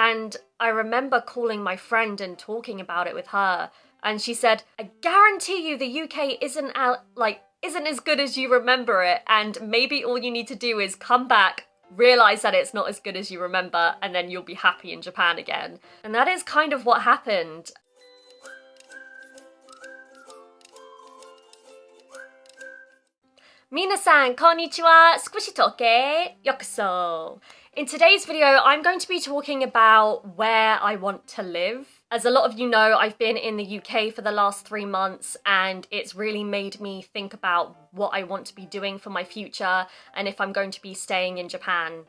And I remember calling my friend and talking about it with her. And she said, I guarantee you the UK isn't as good as you remember it. And maybe all you need to do is come back, realize that it's not as good as you remember, and then you'll be happy in Japan again. And that is kind of what happened. Minasan, konnichiwa, squishytalk yokoso. In today's video, I'm going to be talking about where I want to live. As a lot of you know, I've been in the UK for the last 3 months, and it's really made me think about what I want to be doing for my future and if I'm going to be staying in Japan,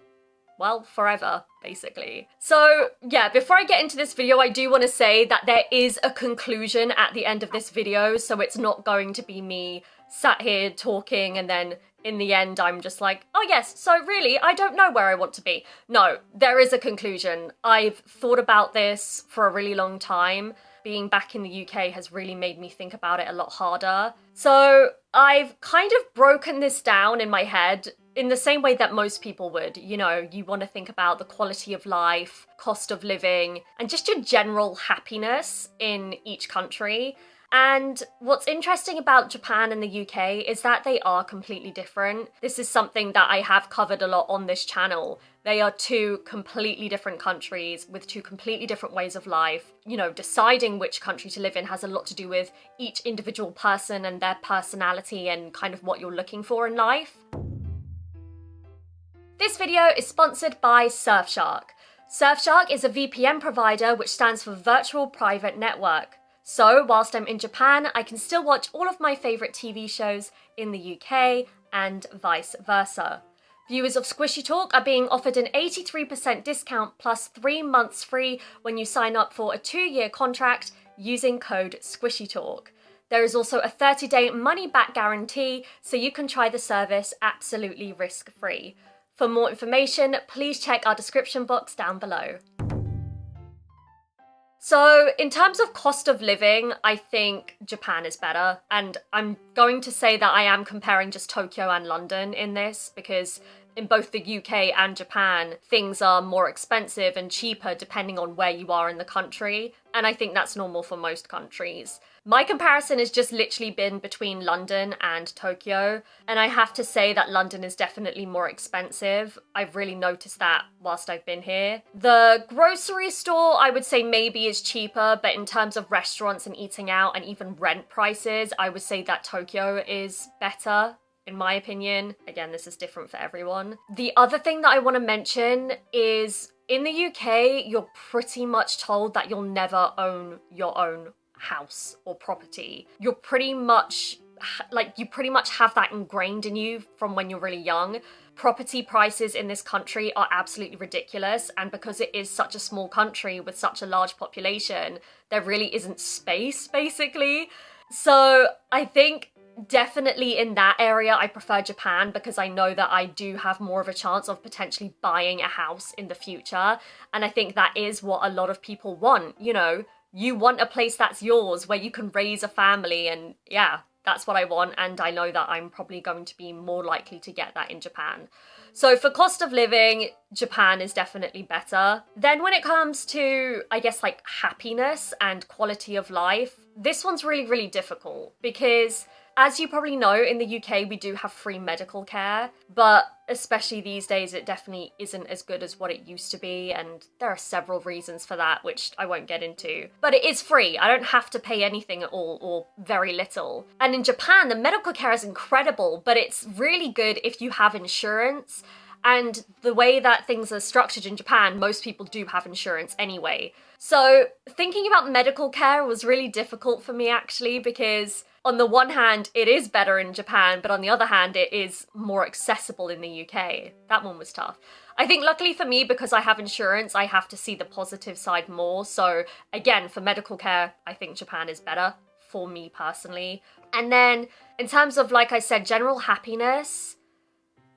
well, forever, basically. So yeah, before I get into this video, I do want to say that there is a conclusion at the end of this video, so it's not going to be me sat here talking and then in the end I'm just like, oh yes, so really I don't know where I want to be. No, there is a conclusion. I've thought about this for a really long time. Being back in the UK has really made me think about it a lot harder. So I've kind of broken this down in my head in the same way that most people would. You know, you want to think about the quality of life, cost of living, and just your general happiness in each country. And what's interesting about Japan and the UK is that they are completely different. This is something that I have covered a lot on this channel. They are two completely different countries with two completely different ways of life. You know, deciding which country to live in has a lot to do with each individual person and their personality and kind of what you're looking for in life. This video is sponsored by Surfshark. Surfshark is a VPN provider which stands for Virtual Private Network. So, whilst I'm in Japan, I can still watch all of my favourite TV shows in the UK and vice versa. Viewers of Squishy Talk are being offered an 83% discount plus 3 months free when you sign up for a 2-year contract using code SquishyTalk. There is also a 30-day money-back guarantee, so you can try the service absolutely risk-free. For more information, please check our description box down below. So in terms of cost of living, I think Japan is better. And I'm going to say that I am comparing just Tokyo and London in this because in both the UK and Japan, things are more expensive and cheaper depending on where you are in the country. And I think that's normal for most countries. My comparison has just literally been between London and Tokyo, and I have to say that London is definitely more expensive. I've really noticed that whilst I've been here. The grocery store, I would say maybe is cheaper, but in terms of restaurants and eating out and even rent prices, I would say that Tokyo is better, in my opinion. Again, this is different for everyone. The other thing that I want to mention is in the UK, you're pretty much told that you'll never own your own house or property. You pretty much have that ingrained in you from when you're really young. Property prices in this country are absolutely ridiculous, and because it is such a small country with such a large population, there really isn't space, basically. So I think definitely in that area I prefer Japan because I know that I do have more of a chance of potentially buying a house in the future, and I think that is what a lot of people want, you know. You want a place that's yours where you can raise a family, and yeah, that's what I want, and I know that I'm probably going to be more likely to get that in Japan. So for cost of living, Japan is definitely better. Then when it comes to, I guess, like happiness and quality of life, this one's really, really difficult because as you probably know, in the UK, we do have free medical care, but especially these days, it definitely isn't as good as what it used to be, and there are several reasons for that, which I won't get into. But it is free. I don't have to pay anything at all, or very little. And in Japan, the medical care is incredible, but it's really good if you have insurance. And the way that things are structured in Japan, most people do have insurance anyway. So thinking about medical care was really difficult for me, actually, because on the one hand, it is better in Japan, but on the other hand, it is more accessible in the UK. That one was tough. I think luckily for me, because I have insurance, I have to see the positive side more. So again, for medical care, I think Japan is better for me personally. And then in terms of, like I said, general happiness,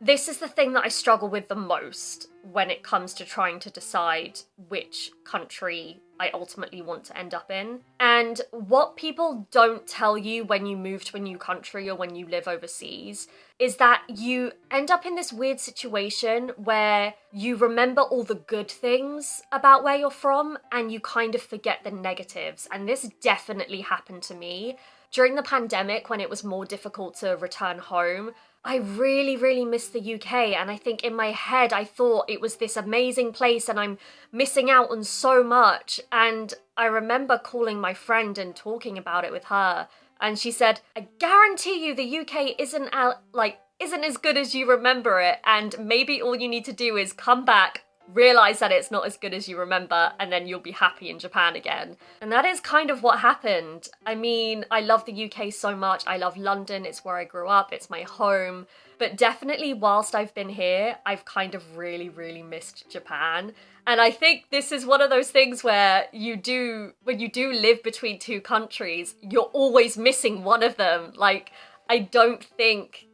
this is the thing that I struggle with the most when it comes to trying to decide which country I ultimately want to end up in. And what people don't tell you when you move to a new country or when you live overseas is that you end up in this weird situation where you remember all the good things about where you're from and you kind of forget the negatives. And this definitely happened to me. During the pandemic, when it was more difficult to return home, I really, really missed the UK, and I think in my head I thought it was this amazing place and I'm missing out on so much. And I remember calling my friend and talking about it with her, and she said, I guarantee you the UK isn't as good as you remember it, and maybe all you need to do is come back, realize that it's not as good as you remember, and then you'll be happy in Japan again. And that is kind of what happened. I mean, I love the UK so much. I love London. It's where I grew up. It's my home. But definitely whilst I've been here, I've kind of really, really missed Japan. And I think this is one of those things where when you do live between two countries, you're always missing one of them. Like, I don't think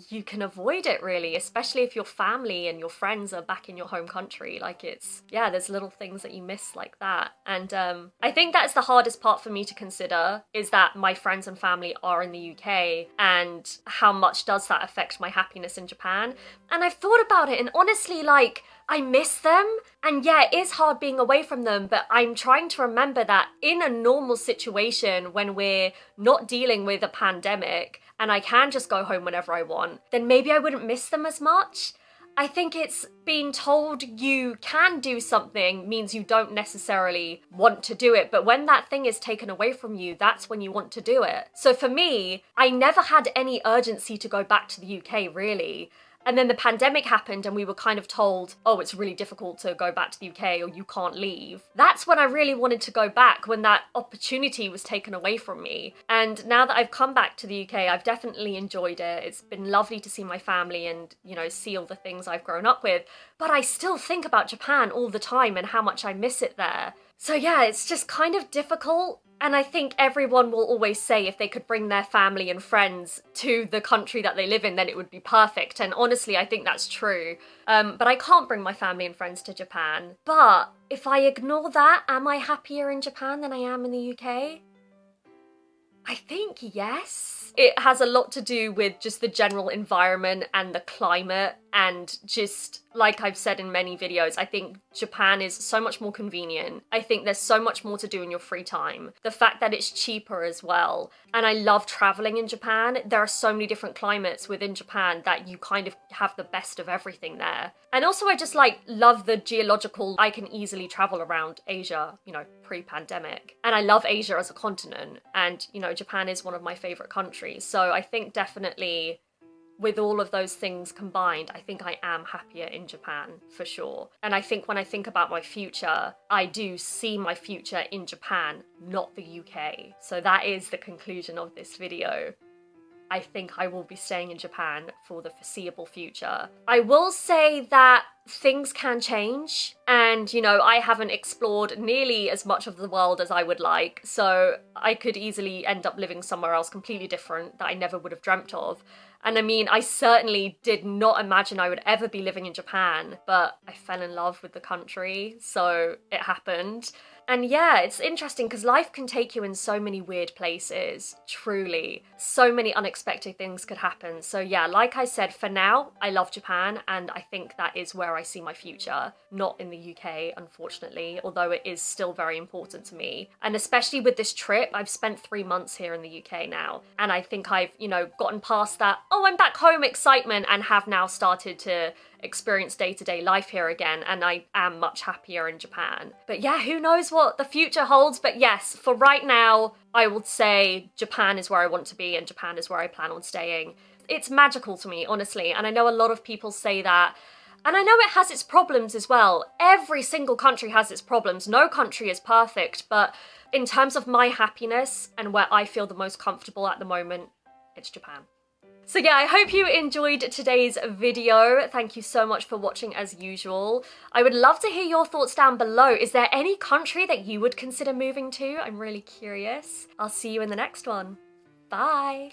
you can avoid it really, especially if your family and your friends are back in your home country. Like, there's little things that you miss like that. And I think that's the hardest part for me to consider, is that my friends and family are in the UK, and how much does that affect my happiness in Japan? And I've thought about it, and honestly, like, I miss them, and yeah, it is hard being away from them, but I'm trying to remember that in a normal situation when we're not dealing with a pandemic and I can just go home whenever I want, then maybe I wouldn't miss them as much. I think it's being told you can do something means you don't necessarily want to do it, but when that thing is taken away from you, that's when you want to do it. So for me, I never had any urgency to go back to the UK, really. And then the pandemic happened and we were kind of told, oh, it's really difficult to go back to the UK or you can't leave. That's when I really wanted to go back, when that opportunity was taken away from me. And now that I've come back to the UK, I've definitely enjoyed it. It's been lovely to see my family and, see all the things I've grown up with. But I still think about Japan all the time and how much I miss it there. So yeah, it's just kind of difficult. And I think everyone will always say if they could bring their family and friends to the country that they live in, then it would be perfect. And honestly, I think that's true. But I can't bring my family and friends to Japan. But if I ignore that, am I happier in Japan than I am in the UK? I think yes. It has a lot to do with just the general environment and the climate, and just like I've said in many videos, I think Japan is so much more convenient. I think there's so much more to do in your free time. The fact that it's cheaper as well. And I love traveling in Japan. There are so many different climates within Japan that you kind of have the best of everything there. And also I just love the geological, I can easily travel around Asia, pre-pandemic. And I love Asia as a continent. And, Japan is one of my favorite countries. So I think definitely with all of those things combined, I think I am happier in Japan for sure. And I think when I think about my future, I do see my future in Japan, not the UK. So that is the conclusion of this video. I think I will be staying in Japan for the foreseeable future. I will say that things can change, and I haven't explored nearly as much of the world as I would like, so I could easily end up living somewhere else completely different that I never would have dreamt of. And I mean, I certainly did not imagine I would ever be living in Japan, but I fell in love with the country, so it happened. And yeah, it's interesting because life can take you in so many weird places, truly. So many unexpected things could happen. So yeah, like I said, for now, I love Japan, and I think that is where I see my future. Not in the UK, unfortunately, although it is still very important to me. And especially with this trip, I've spent 3 months here in the UK now. And I think I've, gotten past that, oh, I'm back home excitement, and have now started to experience day-to-day life here again, and I am much happier in Japan. But yeah, who knows what the future holds, but yes, for right now, I would say Japan is where I want to be, and Japan is where I plan on staying. It's magical to me, honestly, and I know a lot of people say that, and I know it has its problems as well. Every single country has its problems. No country is perfect, but in terms of my happiness and where I feel the most comfortable at the moment, it's Japan. So yeah, I hope you enjoyed today's video. Thank you so much for watching as usual. I would love to hear your thoughts down below. Is there any country that you would consider moving to? I'm really curious. I'll see you in the next one. Bye.